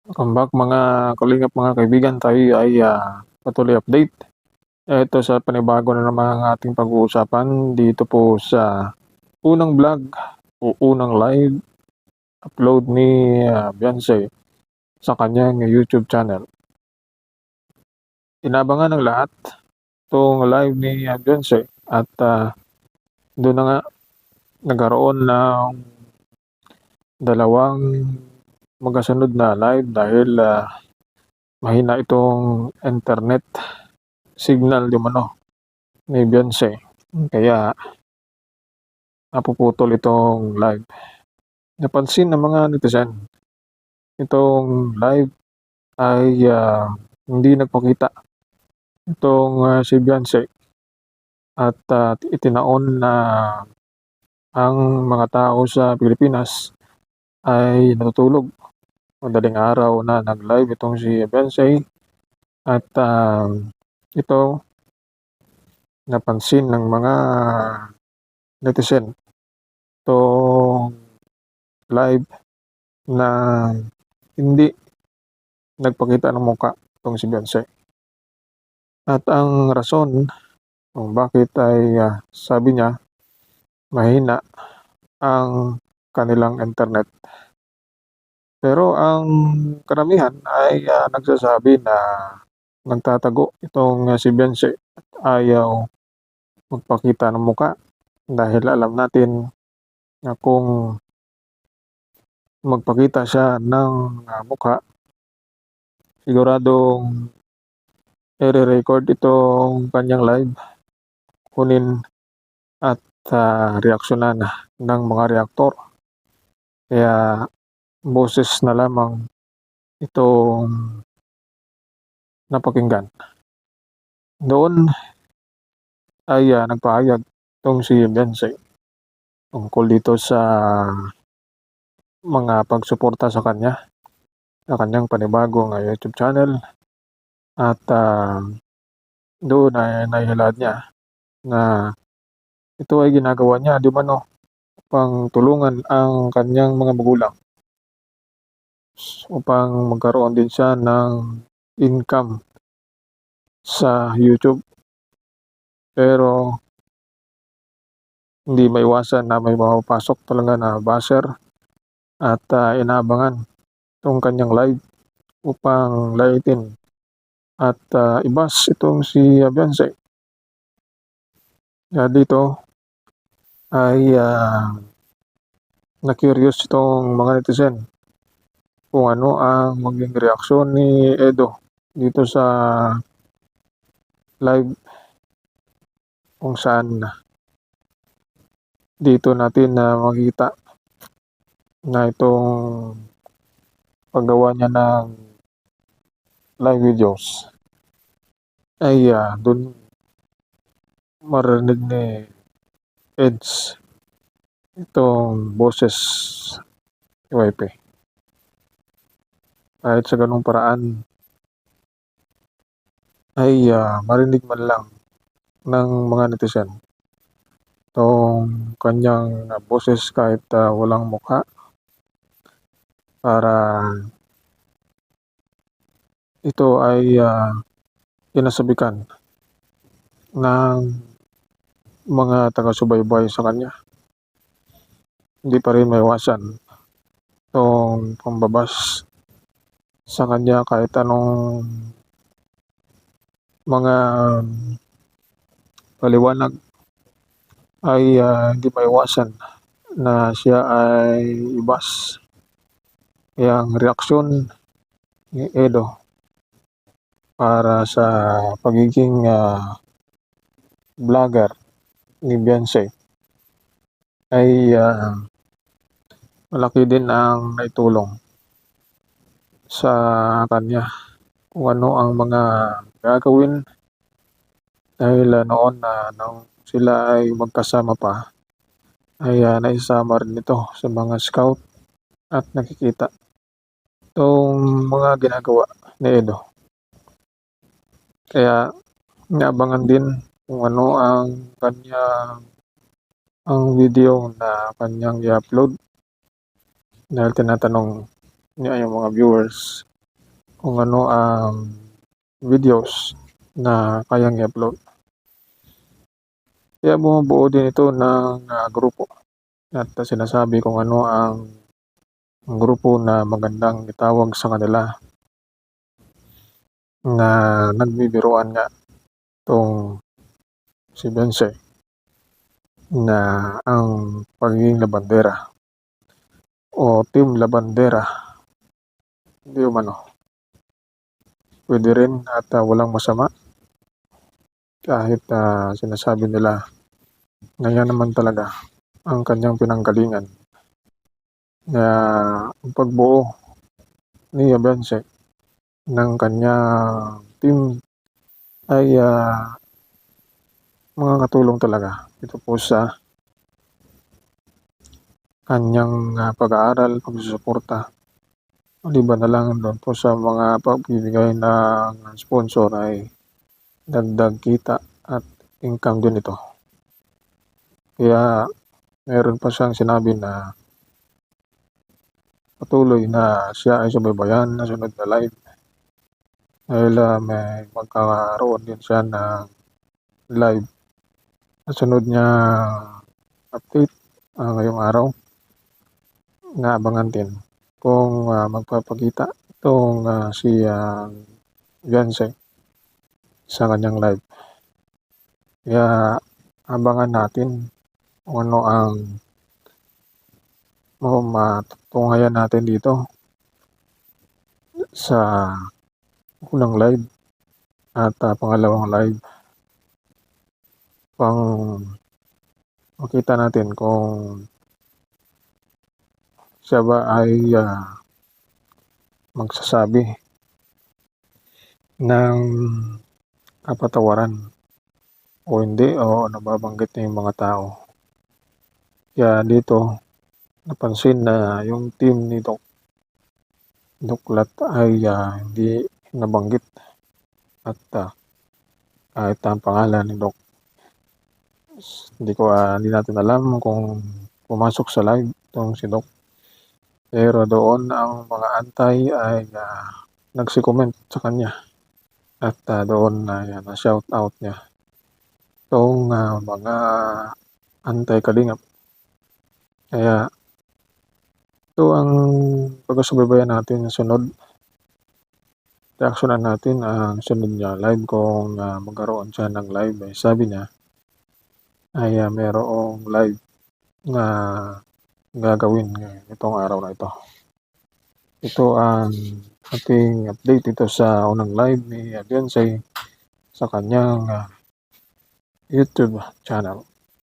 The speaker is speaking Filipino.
Welcome back mga kalingap, mga kaibigan. Tayo ay patuloy update. Ito sa panibago na naman ang ating pag-uusapan dito po sa unang vlog o unang live upload ni Beyonce sa kanyang YouTube channel. Inabangan ng lahat itong live ni Beyonce at doon na nga nagkaroon ng dalawang magkasunod na live dahil mahina itong internet signal ni Beyonce. Kaya napuputol itong live. Napansin ng mga netizen, itong live ay hindi nagpakita itong si Beyonce at itinaon na ang mga tao sa Pilipinas ay natutulog. Madaling araw na nag-live itong si Beyonce at ito napansin ng mga netizen itong live na hindi nagpakita ng muka itong si Beyonce. At ang rason kung bakit ay sabi niya mahina ang kanilang internet. Pero ang karamihan ay nagsasabi na nagtatago itong si Beyonce at ayaw magpakita ng muka dahil alam natin na kung magpakita siya ng mukha, siguradong i-record itong kanyang live, kunin at reaksyonan ng mga reaktor. Kaya boses na lamang itong napakinggan. Doon ay nagpahayag itong si Beyonce tungkol dito sa mga pagsuporta sa kanya, sa kanyang panibagong YouTube channel. At doon ay naihilad niya na ito ay ginagawa niya di mano upang tulungan ang kanyang mga magulang upang magkaroon din siya ng income sa YouTube. Pero hindi maiwasan na may mapapasok talaga na basher at inaabangan itong kanyang live upang laitin at ibas itong si Beyonce. Dito ay na-curious itong mga netizen kung ano ang maging reaksyon ni Edo dito sa live kung saan dito natin makita na itong paggawa niya ng live videos ay dun marinig ni Eds itong boses ni YP. Kahit sa ganung paraan ay marinig man lang ng mga netizen itong kanyang boses kahit walang mukha para ito ay inasabikan ng mga taga-subaybay sa kanya. Hindi pa rin maiwasan itong pambabas sa kanya kahit anong mga paliwanag ay hindi maiwasan na siya ay ibas. Kaya ang reaksyon ni Edo para sa pagiging vlogger ni Beyonce ay malaki din ang naitulong sa kanya kung ano ang mga gagawin dahil noon nung sila ay magkasama pa ay naisama rin ito sa mga scout at nakikita itong mga ginagawa ni Edo. Kaya inaabangan din kung ano ang video na kanyang i-upload dahil tinatanong niya yung mga viewers kung ano ang videos na kayang i-upload. Kaya bumubuo din ito ng grupo at sinasabi kung ano ang grupo na magandang itawag sa kanila na nagbibiruan nga itong si Beyonce na ang pagiging labandera o Team Labandera. Hindi umano. Pwede rin at walang masama kahit sinasabi nila na yan naman talaga ang kanyang pinanggalingan. Na ang pagbuo ni Beyonce ng kanyang team ay mga katulong talaga. Ito po sa kanyang pag-aaral, pagsusuporta. Maliban na lang doon po sa mga pagbibigay ng sponsor ay dagdag kita at income din ito. Kaya meron pa siyang sinabi na patuloy na siya ay subaybayan na sunod na live dahil may magkakaroon din siya ng live na sunod niya update ngayong araw na abangan din kung magpapakita itong si Beyonce sa kanyang live. Kaya abangan natin kung ano ang matutunghayan natin dito sa unang live at pangalawang live. Pang makita natin kung siya ba ay magsasabi ng kapatawaran o hindi o nababanggit niya yung mga tao. Kaya dito napansin na yung team ni Doc Lat ay hindi nabanggit at kahit ang pangalan ni Doc hindi natin alam kung pumasok sa live itong si Doc. Pero doon ang mga antay ay nagsi-comment sa kanya at doon na-shout out niya itong mga antay-kalingap. Kaya ito ang pagsubaybayan natin sa sunod. Reaksyonan natin ang sunod niya live kung magkaroon siya ng live. Sabi niya ay mayroong live na gagawin itong araw na ito. Ito ang ating update dito sa unang live ni Beyonce sa kanyang YouTube channel.